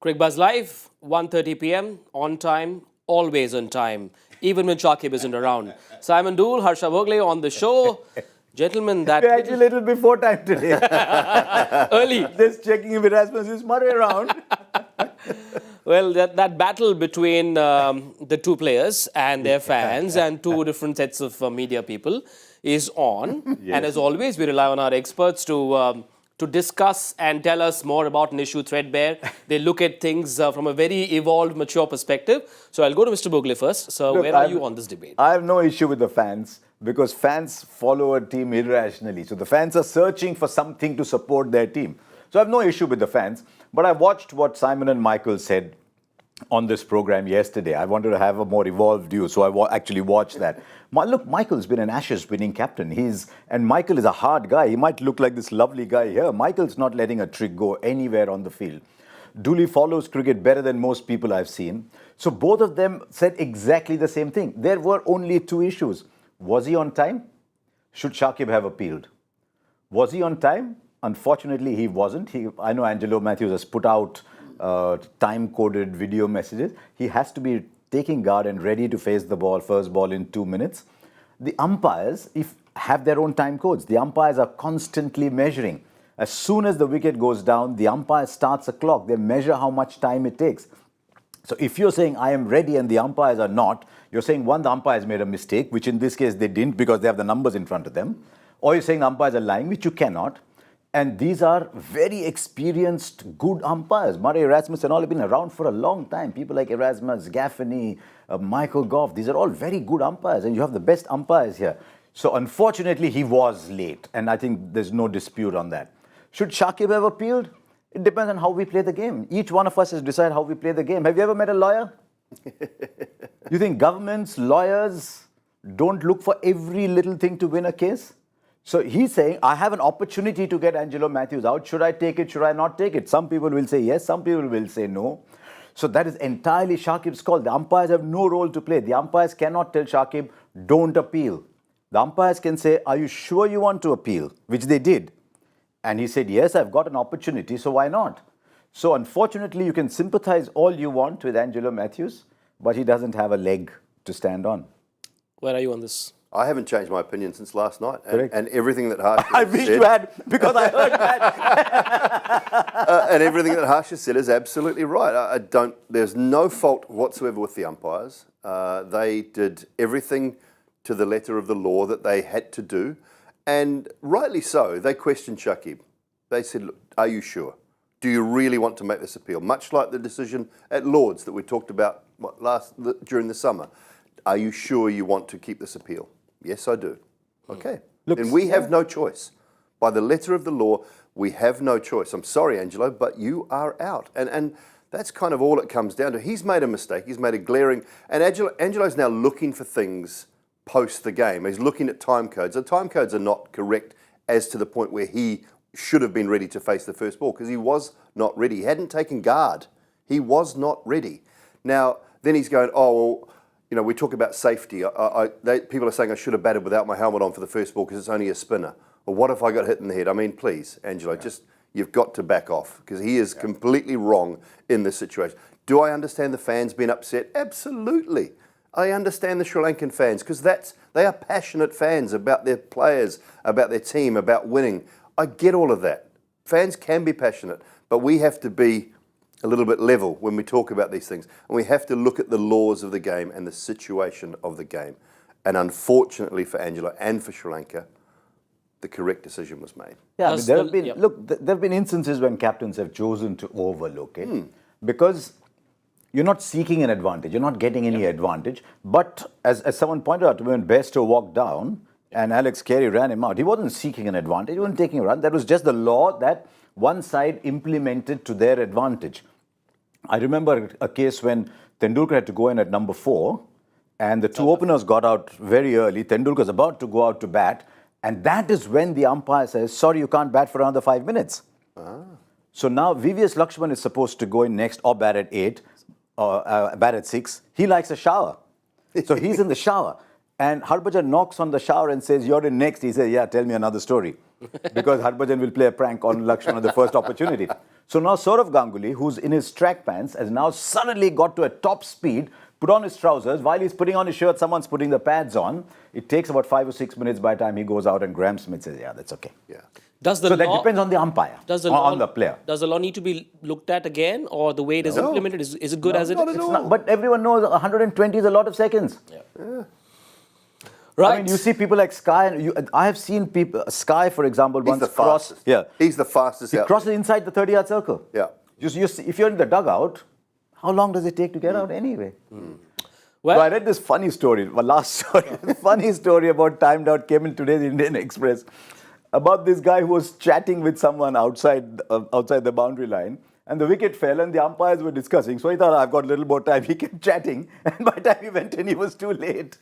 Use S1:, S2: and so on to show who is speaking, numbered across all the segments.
S1: Cricbuzz Live, 1:30 p.m. on time, always on time, even when Shakib isn't around. Simon Doull, Harsha Bhogle on the show. Gentlemen, that...
S2: We're actually a little before time today.
S1: Early.
S2: Just checking if Erasmus is Murray around.
S1: Well, that battle between the two players and their fans and two different sets of media people is on. Yes. And as always, we rely on our experts to discuss and tell us more about an issue threadbare. They look at things from a very evolved, mature perspective. So I'll go to Mr. Bhogle first. So look, where are you on this debate?
S2: I have no issue with the fans because fans follow a team irrationally. So the fans are searching for something to support their team. So I have no issue with the fans. But I watched what Simon and Michael said on this program yesterday. I wanted to have a more evolved view, so I actually watched that. Look, Michael's been an Ashes winning captain. And Michael is a hard guy. He might look like this lovely guy here. Michael's not letting a trick go anywhere on the field. Dooley follows cricket better than most people I've seen. So both of them said exactly the same thing. There were only two issues. Was he on time? Should Shakib have appealed? Was he on time? Unfortunately, he wasn't. I know Angelo Mathews has put out time-coded video messages. He has to be taking guard and ready to face the ball, first ball in 2 minutes. The umpires have their own time codes. The umpires are constantly measuring. As soon as the wicket goes down, the umpire starts a clock. They measure how much time it takes. So if you're saying, I am ready and the umpires are not, you're saying, one, the umpires made a mistake, which in this case they didn't because they have the numbers in front of them. Or you're saying the umpires are lying, which you cannot. And these are very experienced, good umpires. Murray, Erasmus and all have been around for a long time. People like Erasmus, Gaffney, Michael Goff, these are all very good umpires. And you have the best umpires here. So unfortunately, he was late. And I think there's no dispute on that. Should Shakib have appealed? It depends on how we play the game. Each one of us has decided how we play the game. Have you ever met a lawyer? You think governments, lawyers don't look for every little thing to win a case? So he's saying, I have an opportunity to get Angelo Mathews out. Should I take it? Should I not take it? Some people will say yes. Some people will say no. So that is entirely Shakib's call. The umpires have no role to play. The umpires cannot tell Shakib, don't appeal. The umpires can say, are you sure you want to appeal? Which they did. And he said, yes, I've got an opportunity, so why not? So unfortunately, you can sympathize all you want with Angelo Mathews, but he doesn't have a leg to stand on.
S1: Where are you on this?
S3: I haven't changed my opinion since last night, and everything that Harsha
S2: I wish you had, because I heard that.
S3: And everything that Harsha said is absolutely right. There's no fault whatsoever with the umpires. They did everything to the letter of the law that they had to do, and rightly so. They questioned Shakib. They said, look, are you sure? Do you really want to make this appeal? Much like the decision at Lord's that we talked about during the summer. Are you sure you want to keep this appeal? Yes, I do. Okay. And we have no choice. By the letter of the law, we have no choice. I'm sorry, Angelo, but you are out. And that's kind of all it comes down to. He's made a mistake. He's made a glaring... And Angelo's now looking for things post the game. He's looking at time codes. The time codes are not correct as to the point where he should have been ready to face the first ball because he was not ready. He hadn't taken guard. He was not ready. Now, then he's going, oh, well... You know, we talk about safety. People are saying I should have batted without my helmet on for the first ball because it's only a spinner. Or what if I got hit in the head? I mean, please, Angelo, you've got to back off because he is completely wrong in this situation. Do I understand the fans being upset? Absolutely. I understand the Sri Lankan fans because they are passionate fans about their players, about their team, about winning. I get all of that. Fans can be passionate, but we have to be a little bit level when we talk about these things. And we have to look at the laws of the game and the situation of the game. And unfortunately for Angelo and for Sri Lanka, the correct decision was made.
S2: Yeah, I mean, there have been instances when captains have chosen to overlook it because you're not seeking an advantage. You're not getting any advantage. But as someone pointed out, when Bairstow walked down and Alex Carey ran him out, he wasn't seeking an advantage. He wasn't taking a run. That was just the law that one side implemented to their advantage. I remember a case when Tendulkar had to go in at number 4 and the two openers got out very early. Tendulkar's about to go out to bat and that is when the umpire says, sorry, you can't bat for another 5 minutes. So now VVS Lakshman is supposed to go in next or bat at 8 or bat at 6. He likes a shower. So he's in the shower. And Harbhajan knocks on the shower and says, you're in next. He says, yeah, tell me another story. Because Harbhajan will play a prank on Lakshman at the first opportunity. So now Saurav Ganguly, who's in his track pants, has now suddenly got to a top speed, put on his trousers. While he's putting on his shirt, someone's putting the pads on. It takes about 5 or 6 minutes by the time he goes out, and Graham Smith says, yeah, that's okay.
S3: Yeah.
S1: Does the
S2: So that
S1: law,
S2: depends on the umpire, on the player.
S1: Does the law need to be looked at again, or the way it is implemented, is it good as it is?
S2: It's not, but everyone knows 120 is a lot of seconds.
S1: Right.
S2: I mean, you see people like Sky, and I have seen people, Sky, for example,
S3: He's
S2: once
S3: the
S2: cross.
S3: fastest.
S2: Yeah.
S3: He's the fastest
S2: He
S3: out
S2: crosses
S3: there.
S2: inside the 30-yard circle.
S3: Yeah.
S2: You see, if you're in the dugout, how long does it take to get out anyway?
S1: Well,
S2: So I read this funny story, my last story, funny story about timed out came in today's Indian Express about this guy who was chatting with someone outside the boundary line, and the wicket fell and the umpires were discussing. So he thought, I've got a little more time. He kept chatting, and by the time he went in, he was too late.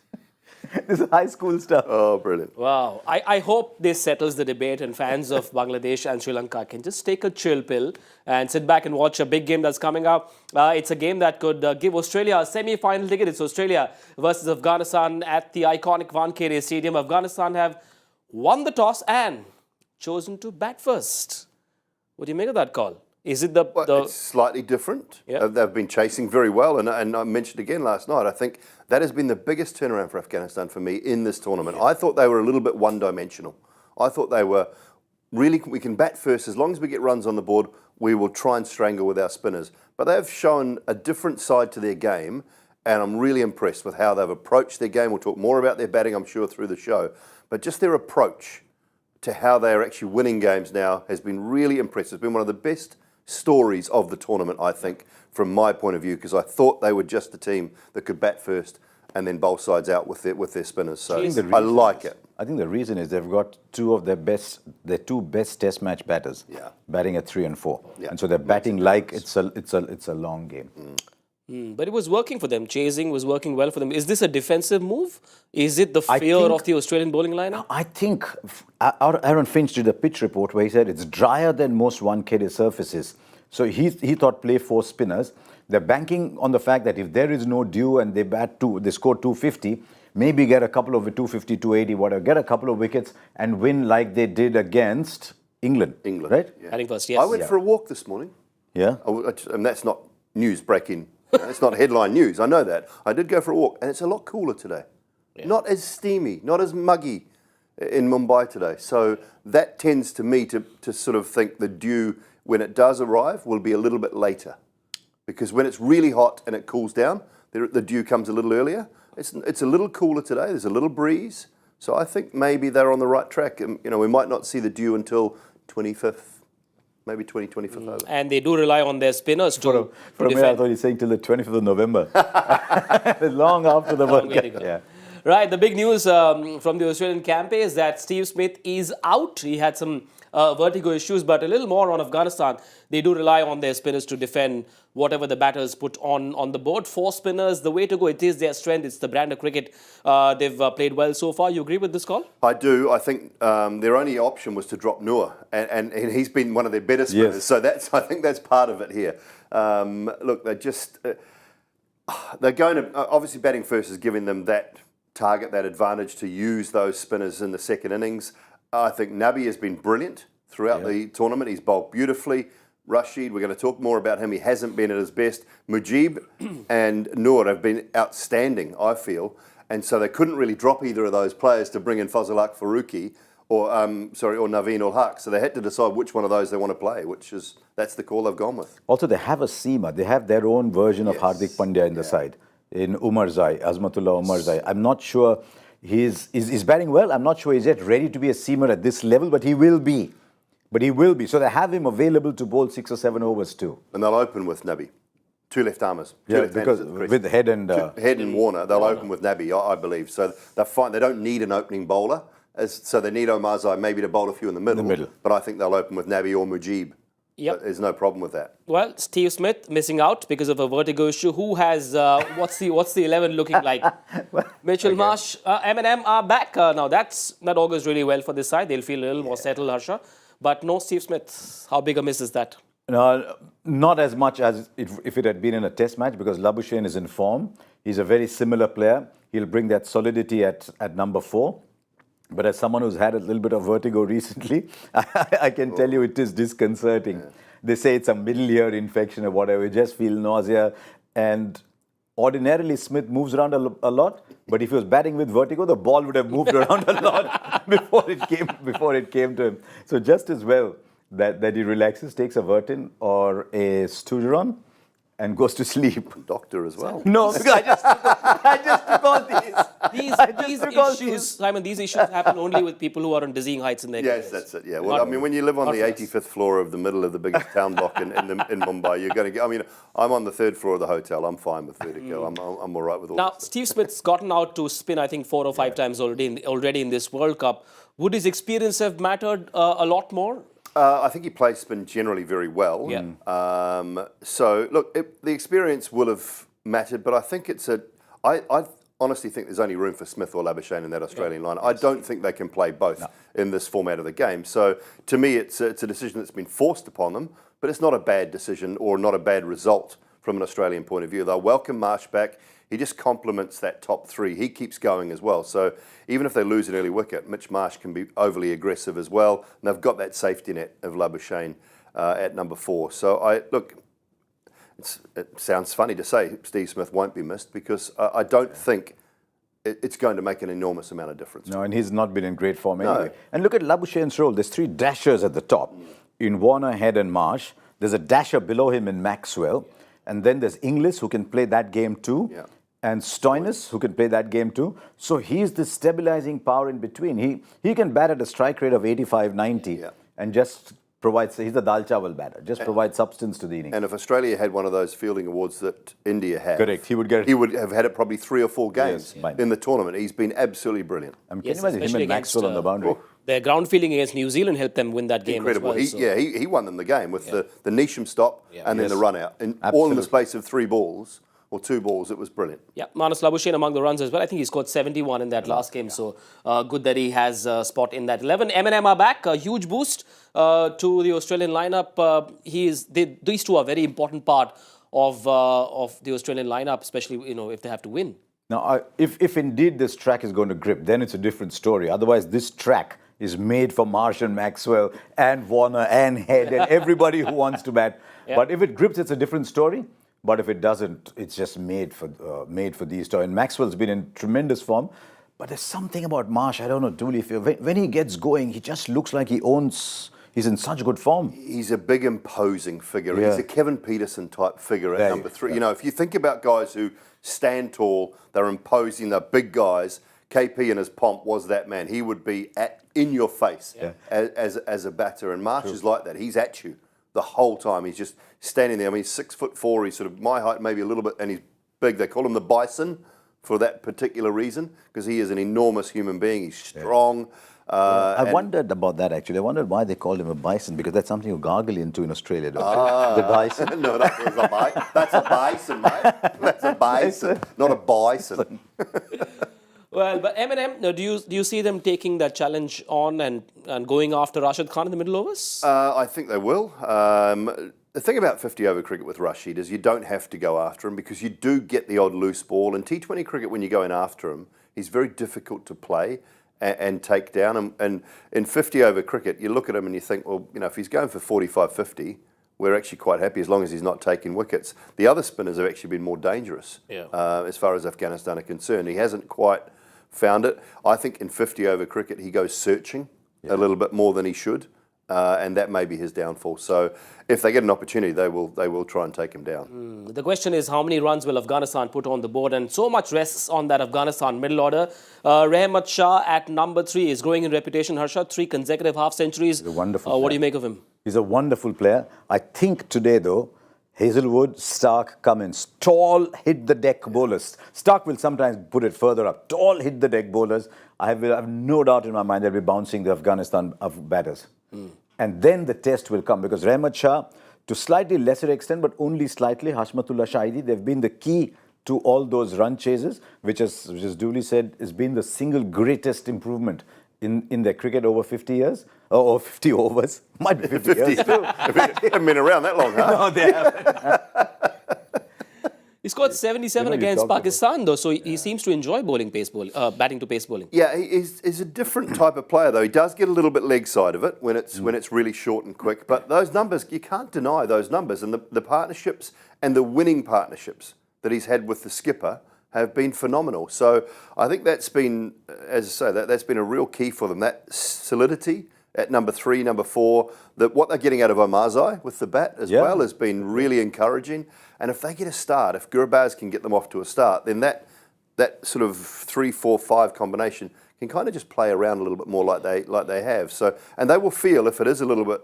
S2: This is high school stuff.
S3: Oh, brilliant.
S1: wow. I hope this settles the debate and fans of Bangladesh and Sri Lanka can just take a chill pill and sit back and watch a big game that's coming up. It's a game that could give Australia a semi-final ticket. It's Australia versus Afghanistan at the iconic Wankhede Stadium. Afghanistan have won the toss and chosen to bat first. What do you make of that call? Is it
S3: It's slightly different.
S1: Yeah.
S3: They've been chasing very well, and I mentioned again last night, I think that has been the biggest turnaround for Afghanistan for me in this tournament. I thought they were a little bit one-dimensional. I thought they were really, we can bat first. As long as we get runs on the board, we will try and strangle with our spinners. But they've shown a different side to their game, and I'm really impressed with how they've approached their game. We'll talk more about their batting, I'm sure, through the show. But just their approach to how they are actually winning games now has been really impressive. It's been one of the best stories of the tournament, I think, from my point of view, because I thought they were just the team that could bat first and then bowl sides out with their spinners. So I like it.
S2: I think the reason is they've got their two best Test match batters, batting at 3 and 4, and so they're batting like it's a long game.
S1: But it was working for them. Chasing was working well for them. Is this a defensive move? Is it the fear of the Australian bowling lineup?
S2: I think Aaron Finch did a pitch report where he said it's drier than most Wankhede surfaces. So he thought play 4 spinners. They're banking on the fact that if there is no dew and they score 250, maybe get a couple of 250, 280, whatever, get a couple of wickets and win like they did against England. Right?
S3: Yeah.
S1: Batting first, yes.
S3: I went for a walk this morning.
S2: Yeah.
S3: And that's not news breaking. It's not headline news. I know that. I did go for a walk, and it's a lot cooler today. Yeah. Not as steamy, not as muggy in Mumbai today. So that tends to me to sort of think the dew, when it does arrive, will be a little bit later. Because when it's really hot and it cools down, the dew comes a little earlier. It's a little cooler today. There's a little breeze. So I think maybe they're on the right track. And, we might not see the dew until 25th. Maybe 25th over.
S1: And they do rely on their spinners to
S2: For a minute, I thought you were saying till the 25th of November. Long after the World Cup. Yeah.
S1: Right, the big news from the Australian camp is that Steve Smith is out. He had some vertigo issues, but a little more on Afghanistan. They do rely on their spinners to defend whatever the batters put on the board. 4 spinners, the way to go. It is their strength. It's the brand of cricket. They've played well so far. You agree with this call?
S3: I do. I think their only option was to drop Noor, and he's been one of their better spinners.
S2: Yes.
S3: So I think that's part of it here. Look, they're going to obviously batting first is giving them that target, that advantage to use those spinners in the second innings. I think Nabi has been brilliant throughout the tournament. He's bowled beautifully. Rashid, we're going to talk more about him. He hasn't been at his best. Mujib and Noor have been outstanding, I feel. And so they couldn't really drop either of those players to bring in Fazal Haq Faruqi or Naveen ul Haq. So they had to decide which one of those they want to play, that's the call they've gone with.
S2: Also, they have a seamer. They have their own version of Hardik Pandya in the side. In Umarzai, Azmatullah Umarzai. I'm not sure he's batting well. I'm not sure he's yet ready to be a seamer at this level, but he will be. So they have him available to bowl 6 or 7 overs too.
S3: And they'll open with Nabi. 2 left-armers.
S2: Because with Head and...
S3: Head and Warner, they'll open with Nabi, I believe. So they're fine. They don't need an opening bowler. So they need Omarzai maybe to bowl a few in the middle. But I think they'll open with Nabi or Mujib.
S1: Yep.
S3: So there's no problem with that.
S1: Well, Steve Smith missing out because of a vertigo issue. Who has, what's the 11 looking like? Mitchell Marsh, M&M are back now. That augurs really well for this side. They'll feel a little more settled, Harsha. But no Steve Smith. How big a miss is that?
S2: No, not as much as if it had been in a Test match, because Labuschagne is in form. He's a very similar player. He'll bring that solidity at number 4. But as someone who's had a little bit of vertigo recently, I can tell you it is disconcerting. they say it's a middle ear infection or whatever. You just feel nausea. And ordinarily, Smith moves around a lot. But if he was batting with vertigo, the ball would have moved around a lot before it came to him. So just as well that he relaxes, takes a Vertin or a Stugeron, and goes to sleep.
S3: Doctor as well.
S2: No, because I just took all these.
S1: These issues, Simon, these issues happen only with people who are on dizzying heights in their
S3: Yes,
S1: careers.
S3: that's it. Yeah. Well, I mean, when you live on the 85th floor of the middle of the biggest town block in Mumbai, you're going to get. I mean, I'm on the 3rd floor of the hotel. I'm fine with vertigo. I'm all right with all.
S1: Now,
S3: this.
S1: Steve Smith's gotten out to spin, I think, 4 or 5 times already in this World Cup. Would his experience have mattered a lot more?
S3: I think he plays spin generally very well.
S1: Yeah.
S3: So, look, the experience will have mattered, but I think I honestly think there's only room for Smith or Labuschagne in that Australian line. I don't think they can play both in this format of the game. So, to me, it's a decision that's been forced upon them, but it's not a bad decision or not a bad result from an Australian point of view. They'll welcome Marsh back. He just complements that top 3. He keeps going as well. So even if they lose an early wicket, Mitch Marsh can be overly aggressive as well. And they've got that safety net of Labuschagne at number 4. So it sounds funny to say Steve Smith won't be missed because I don't think it's going to make an enormous amount of difference.
S2: No, and he's not been in great form anyway. And look at Labuschagne's role. There's 3 dashers at the top in Warner, Head and Marsh. There's a dasher below him in Maxwell. And then there's Inglis who can play that game too. Yeah. And Stoinis, who can play that game too. So he's the stabilizing power in between. He can bat at a strike rate of 85, 90 and just provides, he's a dal chawal batter, just provides substance to the innings.
S3: And if Australia had one of those fielding awards that India had,
S2: correct, he would get it.
S3: He would have had it probably 3 or 4 games in the tournament. He's been absolutely brilliant.
S2: I mean, can you imagine him and Maxwell on the boundary?
S1: Their ground fielding against New Zealand helped them win that game
S3: Incredible.
S1: as well.
S3: He won them the game with the Neesham stop and then the run out. And all in the space of 3 balls. Or 2 balls, it was brilliant.
S1: Yeah, Marnus Labuschagne among the runs as well. I think he scored 71 in that last game, so good that he has a spot in that 11. M&M are back, a huge boost to the Australian lineup. These 2 are a very important part of the Australian lineup, especially if they have to win.
S2: Now, if indeed this track is going to grip, then it's a different story. Otherwise, this track is made for Marsh and Maxwell and Warner and Head and everybody who wants to bat. But if it grips, it's a different story. But if it doesn't, it's just made for these 2. And Maxwell's been in tremendous form. But there's something about Marsh, I don't know, Dooley, when he gets going, he just looks like he's in such good form.
S3: He's a big, imposing figure. He's a Kevin Peterson type figure at number 3. If you think about guys who stand tall, they're imposing, they're big guys, KP in his pomp was that man. He would be in your face as a batter. And Marsh is like that. He's at you the whole time. He's just standing there. I mean, he's 6'4". He's sort of my height, maybe a little bit, and he's big. They call him the Bison for that particular reason because he is an enormous human being. He's strong.
S2: I wondered about that actually. I wondered why they called him a bison because that's something you gargle into in Australia, don't you? The bison.
S3: No, that's a bison, mate. That's a bison, not a bison.
S1: Well, but M&M, do you see them taking that challenge on and going after Rashid Khan in the middle overs?
S3: I think they will. The thing about 50-over cricket with Rashid is you don't have to go after him because you do get the odd loose ball. And T20 cricket, when you go in after him, he's very difficult to play and take down. And in 50-over cricket, you look at him and you think, well, if he's going for 45, 50, we're actually quite happy as long as he's not taking wickets. The other spinners have actually been more dangerous as far as Afghanistan are concerned. He hasn't quite found it. I think in 50-over cricket, he goes searching a little bit more than he should. And that may be his downfall. So if they get an opportunity, they will try and take him down.
S1: The question is, how many runs will Afghanistan put on the board? And so much rests on that Afghanistan middle order. Rahmat Shah at number 3 is growing in reputation. Harsha, 3 consecutive half centuries.
S2: He's a wonderful
S1: what do you make of him?
S2: He's a wonderful player. I think today, though, Hazelwood, Starc, Cummins, tall hit-the-deck bowlers. Starc will sometimes put it further up. Tall hit-the-deck bowlers. I have no doubt in my mind they'll be bouncing the Afghanistan batters. And then the test will come because Rahmat Shah, to slightly lesser extent, but only slightly, Hashmatullah Shahidi, they've been the key to all those run chases, which as Dooley said, has been the single greatest improvement in their cricket over 50 years, or 50 overs. Might be 50 years too.
S3: Haven't been around that long, huh?
S2: No, they haven't.
S1: He scored 77
S2: You
S1: against
S2: talked about-
S1: Pakistan, though, so he seems to enjoy batting to pace bowling.
S3: Yeah, he's a different type of player, though. He does get a little bit leg side of it when it's really short and quick. But those numbers, you can't deny those numbers. And the partnerships and the winning partnerships that he's had with the skipper have been phenomenal. So I think that's been, as I say, that's been a real key for them. That solidity at number 3, number 4, that what they're getting out of Omarzai with the bat as well has been really encouraging. And if they get a start, if Cricbuzz can get them off to a start, then that sort of 3, 4, 5 combination can kind of just play around a little bit more like they have. So, and they will feel, if it is a little bit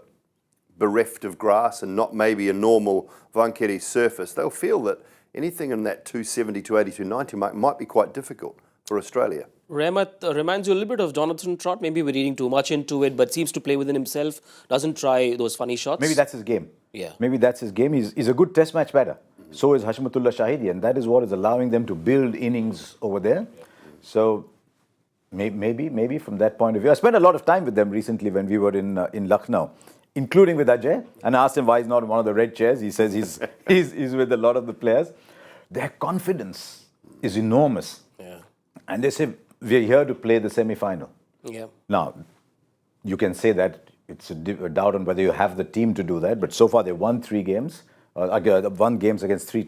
S3: bereft of grass and not maybe a normal Vankeri surface, they'll feel that anything in that 270, 280, 290 mark might be quite difficult for Australia.
S1: Remat reminds you a little bit of Jonathan Trott. Maybe we're reading too much into it, but seems to play within himself, doesn't try those funny shots.
S2: Maybe that's his game.
S1: Yeah.
S2: Maybe that's his game. He's a good test match batter. So is Hashmatullah Shahidi, and that is what is allowing them to build innings over there. So maybe from that point of view. I spent a lot of time with them recently when we were in Lucknow, including with Ajay, and I asked him why he's not in one of the red chairs. He says he's with a lot of the players. Their confidence is enormous.
S1: Yeah.
S2: And they say, we're here to play the semi-final.
S1: Yeah.
S2: Now, you can say that it's a doubt on whether you have the team to do that, but so far they won 3 games, won games against 3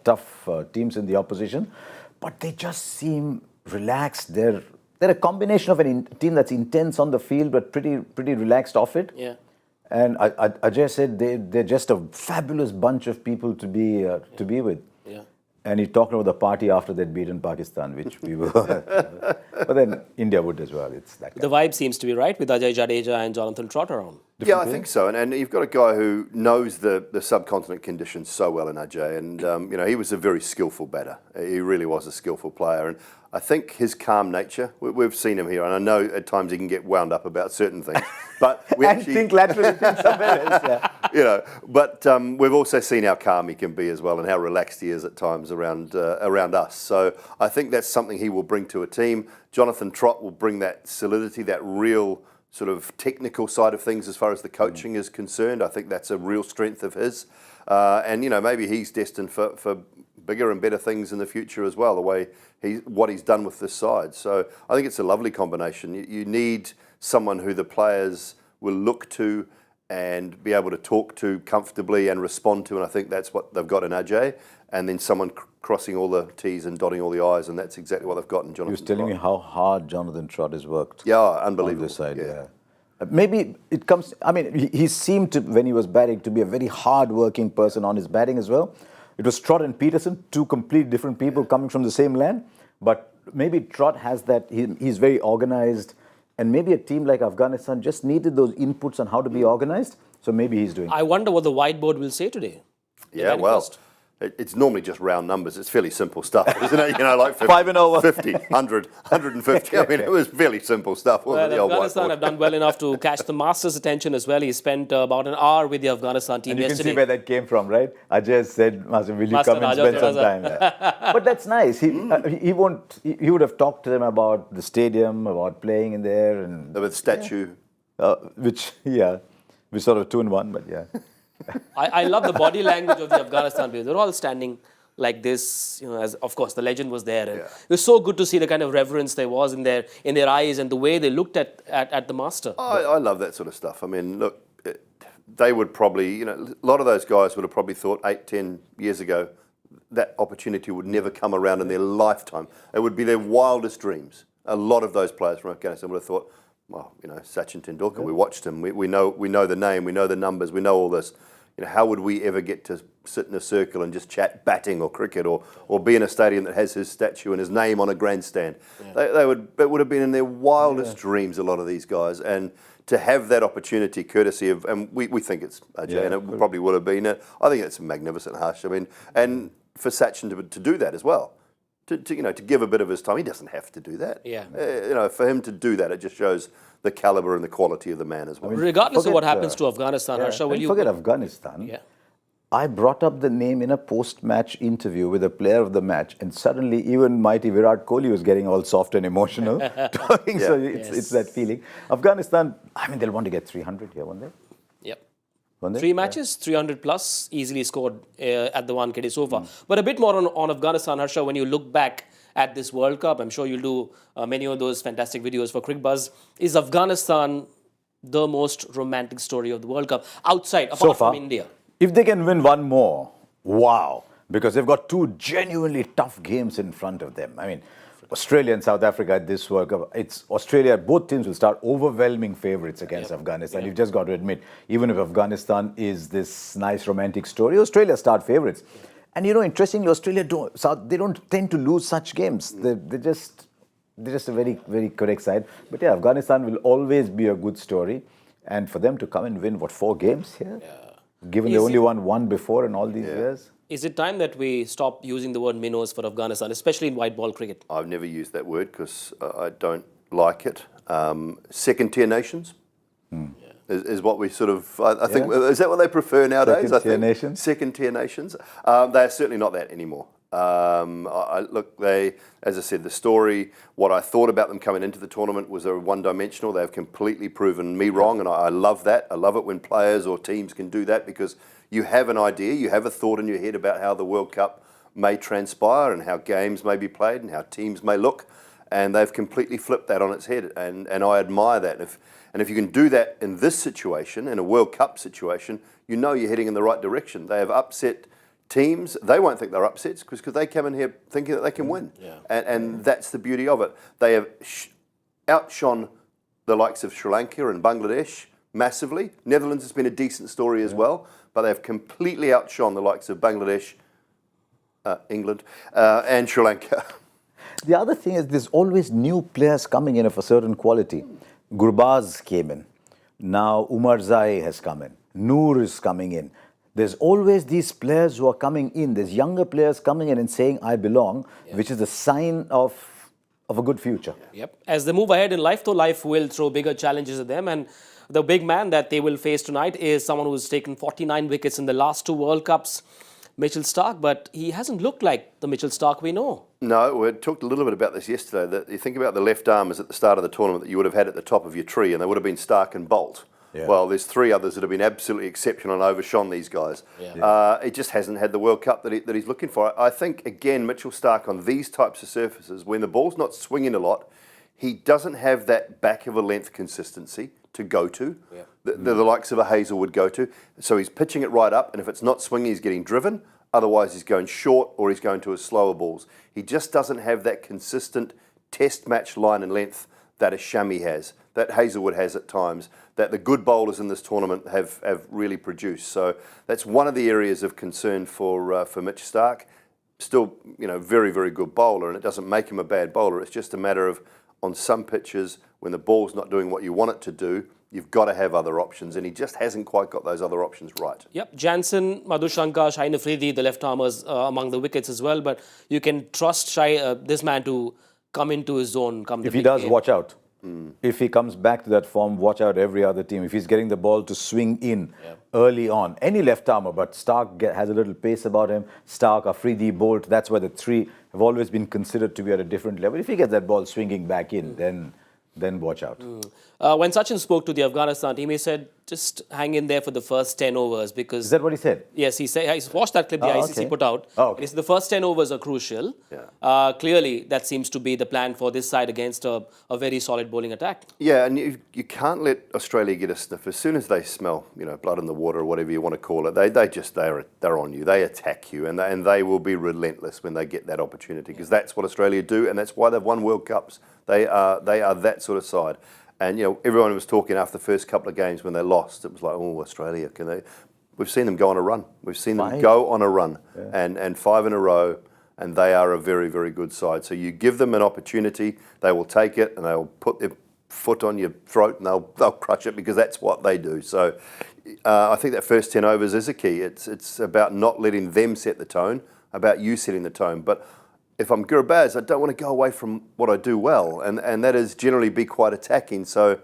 S2: tough teams in the opposition, but they just seem relaxed. They're a combination of a team that's intense on the field, but pretty relaxed off it.
S1: Yeah.
S2: And Ajay said they're just a fabulous bunch of people to be with.
S1: Yeah.
S2: And he talked about the party after they'd beaten Pakistan, which we were. But then India would as well. It's that.
S1: The vibe seems to be right with Ajay Jadeja and Jonathan Trott around.
S3: Yeah, I think so. And you've got a guy who knows the subcontinent conditions so well in Ajay. And, he was a very skillful batter. He really was a skillful player. And I think his calm nature, we've seen him here, and I know at times he can get wound up about certain things. But we
S2: and
S3: actually
S2: think laterally, think somewhere else. Yeah.
S3: But we've also seen how calm he can be as well and how relaxed he is at times around us. So I think that's something he will bring to a team. Jonathan Trott will bring that solidity, that real sort of technical side of things as far as the coaching is concerned. I think that's a real strength of his. And maybe he's destined for bigger and better things in the future as well, the way what he's done with this side. So I think it's a lovely combination. You need someone who the players will look to and be able to talk to comfortably and respond to, and I think that's what they've got in Ajay. And then someone crossing all the T's and dotting all the I's, and that's exactly what they've got in Jonathan.
S2: He was telling me how hard Jonathan Trott has worked.
S3: Yeah, unbelievable.
S2: On this side, yeah. Maybe it comes. I mean, he seemed to, when he was batting, to be a very hard-working person on his batting as well. It was Trott and Peterson, 2 complete different people coming from the same land. But maybe Trott has that. He's very organised, and maybe a team like Afghanistan just needed those inputs on how to be organised. So maybe he's doing.
S1: I wonder what the whiteboard will say today.
S3: Yeah, well, it's normally just round numbers. It's fairly simple stuff, isn't it? Like 50,
S2: 5 and over.
S3: 50, 100, 150. I mean, it was fairly simple stuff, wasn't it?
S1: Well,
S3: The
S1: Afghanistan
S3: old
S1: have done well enough to catch the Masters' attention as well. He spent about an hour with the Afghanistan team
S2: And you
S1: yesterday.
S2: can see where that came from, right? Ajay said, Master, will you
S1: Master,
S2: come and
S1: Raja
S2: spend some
S1: Raja.
S2: time? Yeah. But that's nice. He would have talked to them about the stadium, about playing in there. And
S3: with the statue.
S2: which sort of 2 in 1, but yeah.
S1: I love the body language of the Afghanistan players. They're all standing like this, as of course the legend was there. And it was so good to see the kind of reverence there was in their eyes and the way they looked at the master.
S3: I love that sort of stuff. I mean, look, they would probably, a lot of those guys would have probably thought 8, 10 years ago that opportunity would never come around in their lifetime. It would be their wildest dreams. A lot of those players from Afghanistan would have thought, well, Sachin Tendulkar, we watched him, we know the name, we know the numbers, we know all this. How would we ever get to sit in a circle and just chat batting or cricket or be in a stadium that has his statue and his name on a grandstand? Yeah. It would have been in their wildest dreams, a lot of these guys. And to have that opportunity, courtesy of, and we think it's Ajay, and it probably would have been, I think it's magnificent, Harsh. I mean, and for Sachin to do that as well. To give a bit of his time, he doesn't have to do that.
S1: Yeah.
S3: For him to do that, it just shows the caliber and the quality of the man as well.
S1: Regardless of what happens to Afghanistan, Harsha, will you
S2: forget Afghanistan?
S1: Yeah.
S2: I brought up the name in a post-match interview with a player of the match, and suddenly even mighty Virat Kohli was getting all soft and emotional. Talking, So it's that feeling. Afghanistan, I mean, they'll want to get 300 here, won't they?
S1: Yep.
S2: weren't they?
S1: 3 matches, 300 plus, easily scored at the 1KT so far. But a bit more on Afghanistan, Harsha, when you look back at this World Cup, I'm sure you'll do many of those fantastic videos for Cricbuzz. Is Afghanistan the most romantic story of the World Cup, apart from India?
S2: If they can win one more, wow. Because they've got 2 genuinely tough games in front of them. I mean, Australia and South Africa at this World Cup, it's Australia, both teams will start overwhelming favourites against Afghanistan. You've just got to admit, even if Afghanistan is this nice romantic story, Australia start favourites. And interestingly, Australia they don't tend to lose such games. They're just a very, very correct side. But yeah, Afghanistan will always be a good story. And for them to come and win, 4 games here? Yeah. Given they only won 1 before in all these years?
S1: Is it time that we stop using the word minnows for Afghanistan, especially in white ball cricket?
S3: I've never used that word because I don't like it. Second-tier nations is what we sort of, I think, is that what they prefer nowadays?
S2: Second-tier nations?
S3: Second-tier nations. They're certainly not that anymore. Look, as I said, the story, what I thought about them coming into the tournament was one-dimensional. They've completely proven me wrong, and I love that. I love it when players or teams can do that because you have an idea, you have a thought in your head about how the World Cup may transpire and how games may be played and how teams may look, and they've completely flipped that on its head, and I admire that. And if you can do that in this situation, in a World Cup situation, you're heading in the right direction. They have upset teams. They won't think they're upsets because they come in here thinking that they can win. And that's the beauty of it. They have outshone the likes of Sri Lanka and Bangladesh massively. Netherlands has been a decent story as well, but they've completely outshone the likes of Bangladesh, England, and Sri Lanka.
S2: The other thing is there's always new players coming in of a certain quality. Cricbuzz came in. Now Umar Zai has come in. Noor is coming in. There's always these players who are coming in. There's younger players coming in and saying, I belong, which is a sign of a good future.
S1: Yep. As they move ahead in life, though, life will throw bigger challenges at them. And the big man that they will face tonight is someone who's taken 49 wickets in the last 2 World Cups, Mitchell Starc. But he hasn't looked like the Mitchell Starc we know.
S3: No, we talked a little bit about this yesterday. That you think about the left armers at the start of the tournament that you would have had at the top of your tree, and they would have been Starc and Bolt. Well, there's 3 others that have been absolutely exceptional and overshone these guys. He just hasn't had the World Cup that he's looking for. I think, again, Mitchell Starc on these types of surfaces, when the ball's not swinging a lot, he doesn't have that back of a length consistency to go to, the likes of a Hazel would go to. So he's pitching it right up, and if it's not swinging, he's getting driven. Otherwise, he's going short or he's going to his slower balls. He just doesn't have that consistent test match line and length that a Shami has, that Hazelwood has at times, that the good bowlers in this tournament have really produced. So that's one of the areas of concern for Mitch Starc. Still, very, very good bowler, and it doesn't make him a bad bowler. It's just a matter of, on some pitches, when the ball's not doing what you want it to do, you've got to have other options, and he just hasn't quite got those other options right.
S1: Yep, Jansen, Madhushanka, Shaheen Afridi, the left armers among the wickets as well, but you can trust this man to come into his zone.
S2: If he does, watch out. If he comes back to that form, watch out every other team. If he's getting the ball to swing in early on, any left armer, but Starc has a little pace about him. Starc, Afridi, Bolt, that's why the 3 have always been considered to be at a different level. If he gets that ball swinging back in, then watch out.
S1: When Sachin spoke to the Afghanistan team, he said, just hang in there for the first 10 overs because...
S2: Is that what he said?
S1: Yes, he said. I watched that clip the ICC put out. He said the first 10 overs are crucial. Clearly, that seems to be the plan for this side against a very solid bowling attack.
S3: Yeah, and you can't let Australia get a sniff. As soon as they smell, blood in the water or whatever you want to call it, they're on you. They attack you, and they will be relentless when they get that opportunity because that's what Australia do, and that's why they've won World Cups. They are that sort of side. And everyone was talking after the first couple of games when they lost. It was like, oh, Australia, can they? We've seen them go on a run. We've seen them go on a run, and 5 in a row, and they are a very, very good side. So you give them an opportunity, they will take it, and they will put their foot on your throat, and they'll crush it because that's what they do. So I think that first 10 overs is a key. It's about not letting them set the tone, about you setting the tone. But if I'm Cricbuzz, I don't want to go away from what I do well, and that is generally be quite attacking. So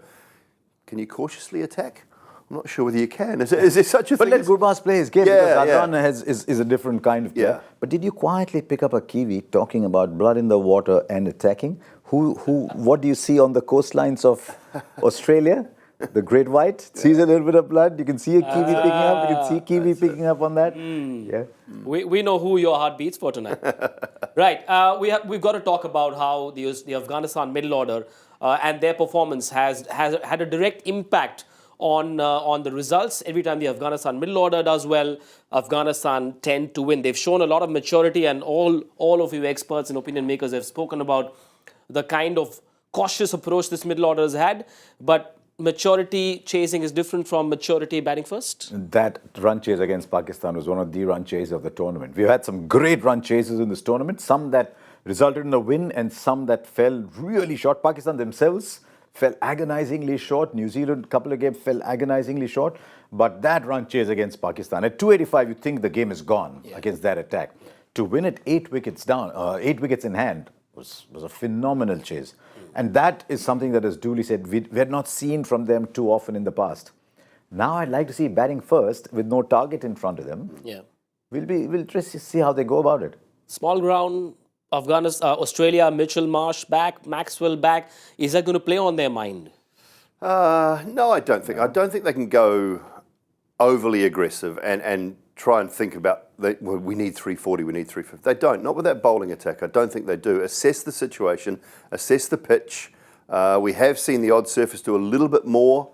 S3: can you cautiously attack? I'm not sure whether you can. Is there such a thing?
S2: But let Cricbuzz play his game because Adnan is a different kind of player. But did you quietly pick up a Kiwi talking about blood in the water and attacking? What do you see on the coastlines of Australia? The great white sees a little bit of blood. You can see a kiwi picking up. You can see kiwi picking up on that. Yeah.
S1: We know who your heart beats for tonight. Right. We've got to talk about how the Afghanistan middle order and their performance has had a direct impact on the results. Every time the Afghanistan middle order does well, Afghanistan tend to win. They've shown a lot of maturity, and all of you experts and opinion makers have spoken about the kind of cautious approach this middle order has had. But maturity chasing is different from maturity batting first.
S2: That run chase against Pakistan was one of the run chases of the tournament. We've had some great run chases in this tournament, some that resulted in a win and some that fell really short. Pakistan themselves fell agonizingly short. New Zealand, a couple of games, fell agonizingly short. But that run chase against Pakistan, at 285, you think the game is gone against that attack. To win it 8 wickets down, 8 wickets in hand, was a phenomenal chase. And that is something that, as Doull said, we had not seen from them too often in the past. Now I'd like to see batting first with no target in front of them.
S1: Yeah.
S2: We'll just see how they go about it.
S1: Small ground, Afghanistan, Australia, Mitchell Marsh back, Maxwell back. Is that going to play on their mind?
S3: No, I don't think. I don't think they can go overly aggressive and try and think about, we need 340, we need 350. They don't, not with that bowling attack. I don't think they do. Assess the situation, assess the pitch. We have seen the odd surface do a little bit more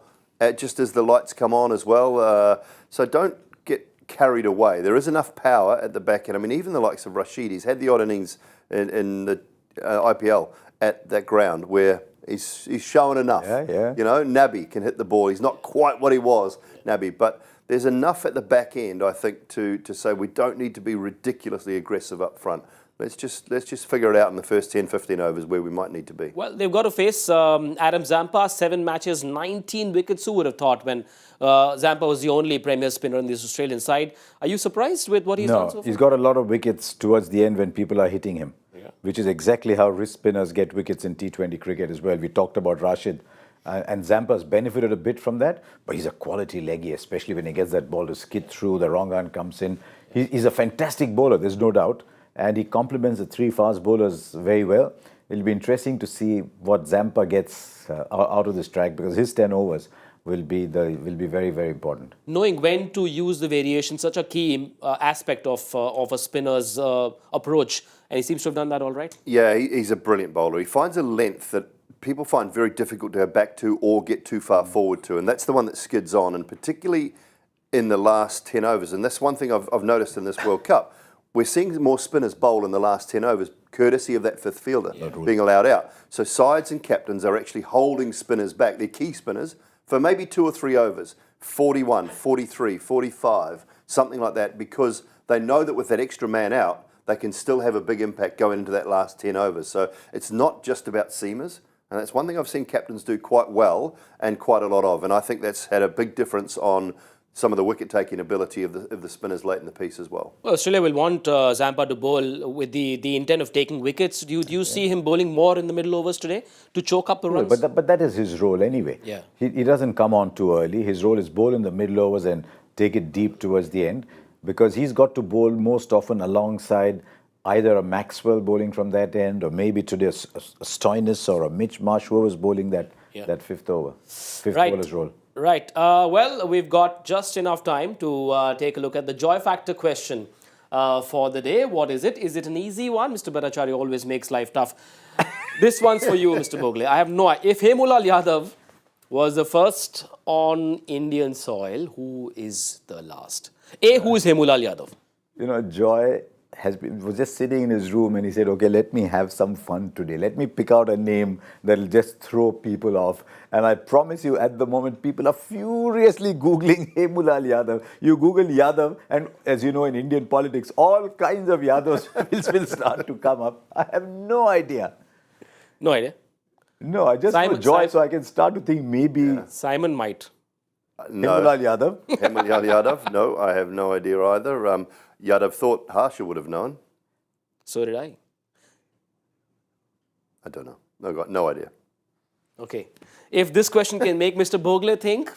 S3: just as the lights come on as well. So don't get carried away. There is enough power at the back end. I mean, even the likes of Rashid, he's had the odd innings in the IPL at that ground where he's shown enough.
S2: Yeah.
S3: You know, Nabi can hit the ball. He's not quite what he was, Nabi, but there's enough at the back end, I think, to say we don't need to be ridiculously aggressive up front. Let's just figure it out in the first 10, 15 overs where we might need to be.
S1: Well, they've got to face Adam Zampa, 7 matches, 19 wickets. Who would have thought when Zampa was the only premier spinner on this Australian side? Are you surprised with what he's done so far?
S2: No, he's got a lot of wickets towards the end when people are hitting him, which is exactly how wrist spinners get wickets in T20 cricket as well. We talked about Rashid. And Zampa's benefited a bit from that, but he's a quality leggy, especially when he gets that ball to skid through, the wrong hand comes in. He's a fantastic bowler, there's no doubt, and he complements the 3 fast bowlers very well. It'll be interesting to see what Zampa gets out of this track, because his 10 overs will be very, very important.
S1: Knowing when to use the variation, such a key aspect of a spinner's approach, and he seems to have done that all right.
S3: Yeah, he's a brilliant bowler. He finds a length that people find very difficult to go back to or get too far forward to, and that's the one that skids on, and particularly in the last 10 overs. And that's one thing I've noticed in this World Cup. We're seeing more spinners bowl in the last 10 overs, courtesy of that 5th fielder being allowed out. So sides and captains are actually holding spinners back, their key spinners, for maybe 2 or 3 overs, 41, 43, 45, something like that, because they know that with that extra man out, they can still have a big impact going into that last 10 overs. So it's not just about seamers. And that's one thing I've seen captains do quite well and quite a lot of. And I think that's had a big difference on some of the wicket-taking ability of the spinners late in the piece as well.
S1: Well, Australia will want Zampa to bowl with the intent of taking wickets. Do you see him bowling more in the middle overs today to choke up the runs?
S2: But that is his role anyway.
S1: Yeah.
S2: He doesn't come on too early. His role is bowl in the middle overs and take it deep towards the end, because he's got to bowl most often alongside either a Maxwell bowling from that end, or maybe today a Stoinis or a Mitch Marsh, who was bowling that 5th over, 5th bowler's role.
S1: Right. Well, we've got just enough time to take a look at the joy factor question for the day. What is it? Is it an easy one? Mr. Bhattacharya always makes life tough. This one's for you, Mr. Bhogle. I have no idea. If Hemulal Yadav was the first on Indian soil, who is the last? Who is Hemulal Yadav?
S2: You know, Joy was just sitting in his room and he said, okay, let me have some fun today. Let me pick out a name that'll just throw people off. And I promise you, at the moment, people are furiously Googling Hemulal Yadav. You Google Yadav, and as you know, in Indian politics, all kinds of Yadavs will start to come up. I have no idea.
S1: No idea?
S2: No, I just know Joy, so I can start to think maybe
S1: Simon might.
S3: No.
S2: Hemulal Yadav.
S3: Hemulal Yadav? No, I have no idea either. Yadav thought Harsha would have known.
S1: So did I.
S3: I don't know. No idea.
S1: Okay. If this question can make Mr. Bhogle think,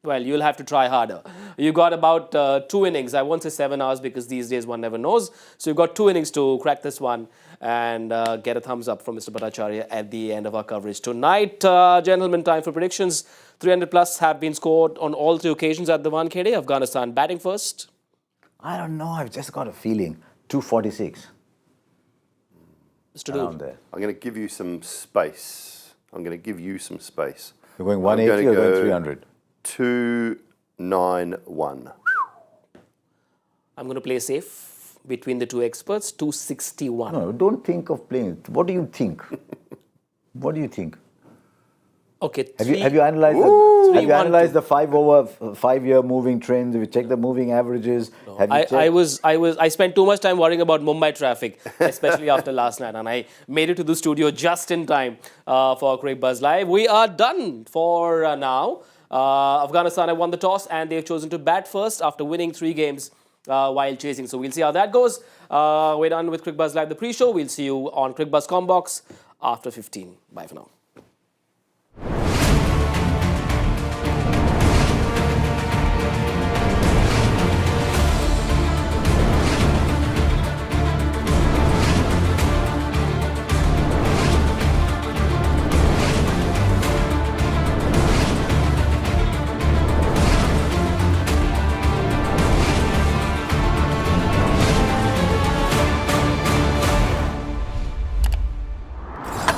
S1: Well, you'll have to try harder. You got about 2 innings. I won't say 7 hours because these days one never knows. So you've got 2 innings to crack this one and get a thumbs up from Mr. Bhattacharya at the end of our coverage tonight. Gentlemen, time for predictions. 300 plus have been scored on all 3 occasions at the Wankhede. Afghanistan batting first.
S2: I don't know. I've just got a feeling. 246.
S1: Mr. Doull.
S2: Around there.
S3: I'm going to give you some space. I'm going to give you some space.
S2: You're going 180 or going 300?
S3: 291.
S1: I'm going to play safe between the 2 experts. 261.
S2: No, don't think of playing. What do you think? What do you think?
S1: Okay.
S2: Have you analysed the 5-year moving trends? Have you checked the moving averages?
S1: No,
S2: Have you
S1: I spent too much time worrying about Mumbai traffic, especially after last night, and I made it to the studio just in time for Cricbuzz Live. We are done for now. Afghanistan have won the toss and they've chosen to bat first after winning 3 games while chasing. So we'll see how that goes. We're done with Cricbuzz Live, the pre-show. We'll see you on Cricbuzz Combox after 15. Bye for now.